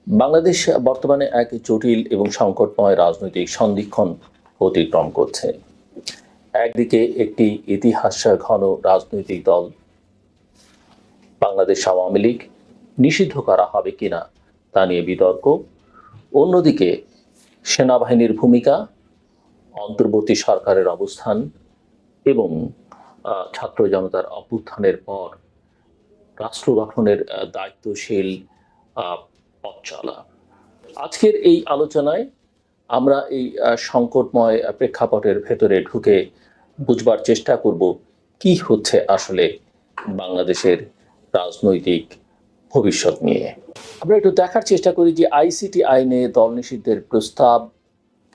বাংলাদেশ বর্তমানে এক জটিল এবং সংকটময় রাজনৈতিক সন্ধিক্ষণ অতিক্রম করছে। একদিকে একটি ইতিহাস ঘন রাজনৈতিক দল বাংলাদেশ আওয়ামী লীগ নিষিদ্ধ করা হবে কিনা তা নিয়ে বিতর্ক, অন্যদিকে সেনাবাহিনীর ভূমিকা, অন্তর্বর্তী সরকারের অবস্থান এবং ছাত্র জনতার অভ্যুত্থানের পর রাষ্ট্র গঠনের দায়িত্বশীল পথ চলা। আজকের এই আলোচনায় আমরা এই সংকটময় প্রেক্ষাপটের ভেতরে ঢুকে বুঝবার চেষ্টা করব কি হচ্ছে আসলে বাংলাদেশের রাজনৈতিক ভবিষ্যৎ নিয়ে। আমরা একটু দেখার চেষ্টা করি যে আইসিটি আইনে দল নিষিদ্ধের প্রস্তাব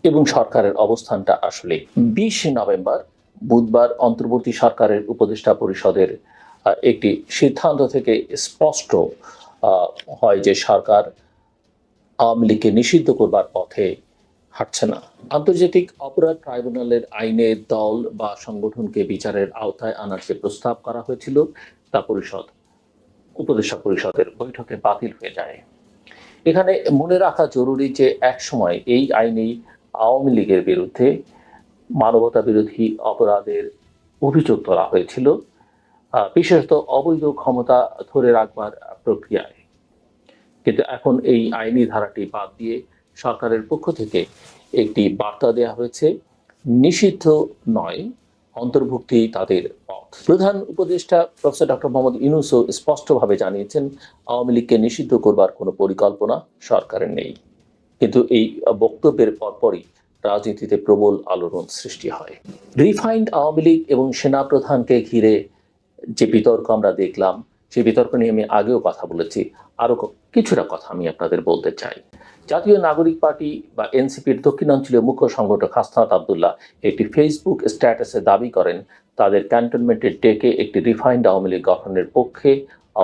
এবং সরকারের অবস্থানটা আসলে 20 নভেম্বর বুধবার অন্তর্বর্তী সরকারের উপদেষ্টা পরিষদের একটি সিদ্ধান্ত থেকে স্পষ্ট হয় যে সরকার আওয়ামী লীগকে নিষিদ্ধ করবার পথে হাঁটছে না। আন্তর্জাতিক অপরাধ ট্রাইব্যুনালের আইনে দল বা সংগঠনকে বিচারের আওতায় আনার যে প্রস্তাব করা হয়েছিল তা উপদেষ্টা পরিষদের বৈঠকে বাতিল হয়ে যায়। এখানে মনে রাখা জরুরি যে এক সময় এই আইনেই আওয়ামী লীগের বিরুদ্ধে মানবতা বিরোধী অপরাধের অভিযোগ তোলা হয়েছিল, বিশেষত অবৈধ ক্ষমতা ধরে রাখবার প্রক্রিয়ায়। কিন্তু এখন এই আইনি ধারাটি বাদ দিয়ে সরকারের পক্ষ থেকে একটি বার্তা দেওয়া হয়েছে, নিষিদ্ধ নয়, অন্তর্ভুক্তি তাদের পথ। প্রধান উপদেষ্টা প্রফেসর ডক্টর মোহাম্মদ ইউনূসও স্পষ্টভাবে জানিয়েছেন আওয়ামী লীগকে নিষিদ্ধ করবার কোনো পরিকল্পনা সরকারের নেই। কিন্তু এই বক্তব্যের পরপরই রাজনীতিতে প্রবল আলোড়ন সৃষ্টি হয়। রিফাইন্ড আওয়ামী লীগ এবং সেনাপ্রধানকে ঘিরে যে বিতর্ক আমরা দেখলাম, সেই বিতর্ক নিয়ে আমি আগেও কথা বলেছি, আরও কিছুটা কথা আমি আপনাদের বলতে চাই। জাতীয় নাগরিক পার্টি বা এনসিপির দক্ষিণাঞ্চলীয় মুখ্য সংগঠক হাসনাত আবদুল্লাহ একটি ফেসবুক স্ট্যাটাসে দাবি করেন তাদের ক্যান্টনমেন্টের ডেকে একটি রিফাইন্ড আওয়ামী লীগ গঠনের পক্ষে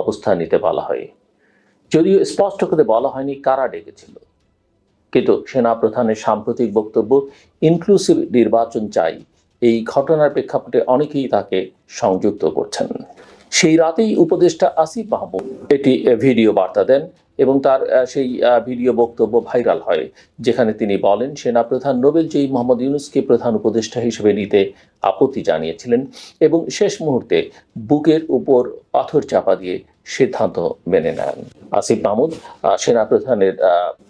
অবস্থান নিতে বলা হয়। যদিও স্পষ্ট করে বলা হয়নি কারা ডেকেছিল, কিন্তু সেনাপ্রধানের সাম্প্রতিক বক্তব্য ইনক্লুসিভ নির্বাচন চাই, এই ঘটনার প্রেক্ষাপটে অনেকেই তাকে সংযুক্ত করছেন। সেই রাতেই উপদেষ্টা আসিফ মাহমুদ একটি ভিডিও বার্তা দেন এবং তার সেই ভিডিও বক্তব্য ভাইরাল হয়, যেখানে তিনি বলেন সেনাপ্রধান নোবেলজয়ী মোহাম্মদ ইউনূসকে প্রধান উপদেষ্টা হিসেবে নিতে আপত্তি জানিয়েছিলেন এবং শেষ মুহূর্তে বুকের উপর পাথর চাপা দিয়ে সিদ্ধান্ত মেনে নেন। আসিফ মাহমুদ সেনাপ্রধানের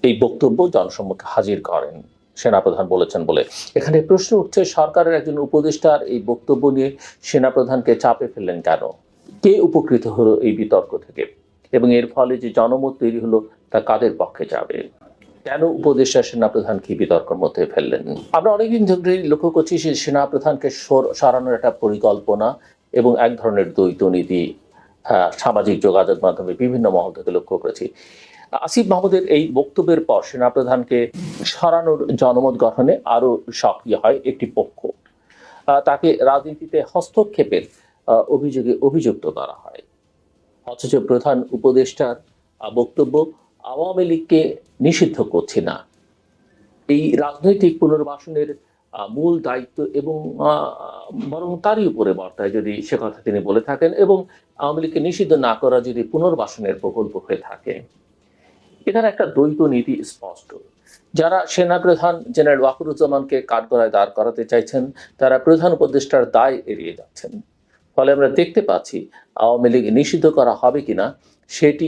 এই বক্তব্য জনসম্মুখে হাজির করেন। সেনাপ্রধান বলেছেন বলে এখানে প্রশ্ন উঠছে, সরকারের একজন উপদেষ্টার এই বক্তব্য নিয়ে সেনাপ্রধানকে চাপে ফেললেন কেন? কে উপকৃত হলো এই বিতর্ক থেকে এবং এর ফলে যে জনমত তৈরি হলো তা কাদের পক্ষে যাবে? কেন উপদেষ্টা সেনাপ্রধানকে বিতর্কের মধ্যে ফেললেন? আমরা অনেকদিন ধরে লক্ষ্য করছি যে সেনাপ্রধানকে সরানোর একটা পরিকল্পনা এবং এক ধরনের দ্বৈত নীতি সামাজিক যোগাযোগ মাধ্যমে বিভিন্ন মহল থেকে লক্ষ্য করেছি। আসিফ মাহমুদের এই বক্তব্যের পর সেনাপ্রধানকে সরানোর জনমত গঠনে আরো সক্রিয় হয় একটি পক্ষ। তাকে রাজনীতিতে হস্তক্ষেপের অভিযোগে অভিযুক্ত করা হয়। অথচ প্রধান উপদেষ্টার বক্তব্য আওয়ামী লীগকে নিষিদ্ধ করছে না, এই রাজনৈতিক পুনর্বাসনের মূল দায়িত্ব এবং বরং তারই উপরে বর্তায় যদি সে কথা তিনি বলে থাকেন, এবং আওয়ামী লীগকে নিষিদ্ধ না করা যদি পুনর্বাসনের প্রকল্প হয়ে থাকে। এখানে একটা দ্বৈত নীতি স্পষ্ট। যারা সেনাপ্রধান জেনারেল ওয়াকারুজ্জামানকে কাঠগড়ায় দাঁড় করাতে চাইছেন, তারা প্রধান উপদেষ্টার দায় এড়িয়ে যাচ্ছেন। ফলে আমরা দেখতে পাচ্ছি আওয়ামী লীগ নিষিদ্ধ করা হবে কিনা সেটি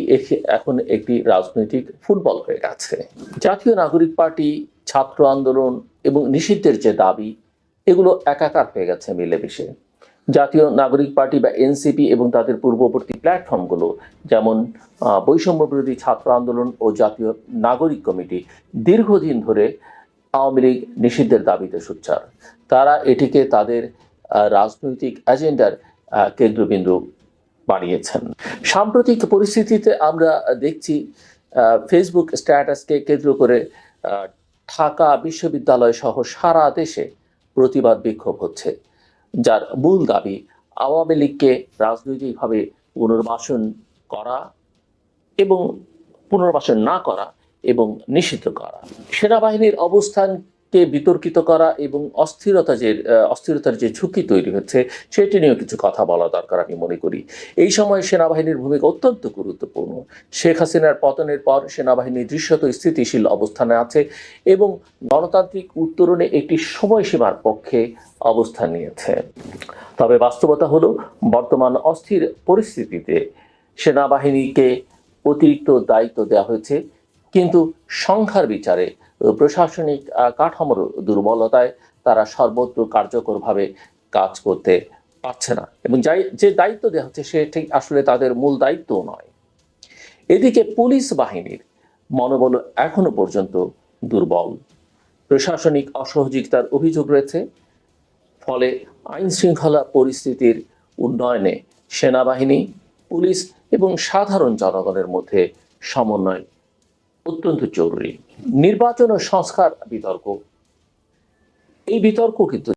এখন একটি রাজনৈতিক ফুটবল হয়ে গেছে। জাতীয় নাগরিক পার্টি, ছাত্র আন্দোলন এবং নিষিদ্ধের যে দাবি, এগুলো একাকার হয়ে গেছে মিলেমিশে। জাতীয় নাগরিক পার্টি বা এনসিপি এবং তাদের পূর্ববর্তী প্ল্যাটফর্মগুলো যেমন বৈষম্য বিরোধী ছাত্র আন্দোলন ও জাতীয় নাগরিক কমিটি দীর্ঘদিন ধরে আওয়ামী লীগ নিষিদ্ধের দাবিতে সোচ্চার। তারা এটিকে তাদের রাজনৈতিক এজেন্ডার কেন্দ্রবিন্দু বানিয়েছেন। সাম্প্রতিক পরিস্থিতিতে আমরা দেখছি ফেসবুক স্ট্যাটাসকে কেন্দ্র করে ঢাকা বিশ্ববিদ্যালয় সহ সারা দেশে প্রতিবাদ বিক্ষোভ হচ্ছে, যার মূল দাবি আওয়ামী লীগকে রাজনৈতিকভাবে পুনর্বাসন করা এবং পুনর্বাসন না করা এবং নিষিদ্ধ করা। সেনাবাহিনীর অবস্থান কে বিতর্কিত করা এবং অস্থিরতার যে ঝুঁকি তৈরি হচ্ছে সেটি নিয়েও কিছু কথা বলা দরকার আমি মনে করি। এই সময় সেনাবাহিনীর ভূমিকা অত্যন্ত গুরুত্বপূর্ণ। শেখ হাসিনার পতনের পর সেনাবাহিনী দৃশ্যত স্থিতিশীল অবস্থানে আছে এবং গণতান্ত্রিক উত্তরণে একটি সময়সীমার পক্ষে অবস্থান নিয়েছে। তবে বাস্তবতা হলো বর্তমান অস্থির পরিস্থিতিতে সেনাবাহিনীকে অতিরিক্ত দায়িত্ব দেওয়া হয়েছে, কিন্তু সংখ্যার বিচারে প্রশাসনিক কাঠামোর দুর্বলতায় তারা সর্বত্র কার্যকরভাবে কাজ করতে পারছে না এবং যে দায়িত্ব দেওয়া হচ্ছে সে ঠিক আসলে তাদের মূল দায়িত্ব নয়। এদিকে পুলিশ বাহিনীর মনোবল এখনো পর্যন্ত দুর্বল। প্রশাসনিক অসহযোগিতার অভিযোগ রয়েছে, ফলে আইন শৃঙ্খলা পরিস্থিতির উন্নয়নে সেনাবাহিনী, পুলিশ এবং সাধারণ জনগণের মধ্যে সমন্বয় অত্যন্ত জরুরি। নির্বাচন ও সংস্কার বিতর্ক, এই বিতর্ক কিন্তু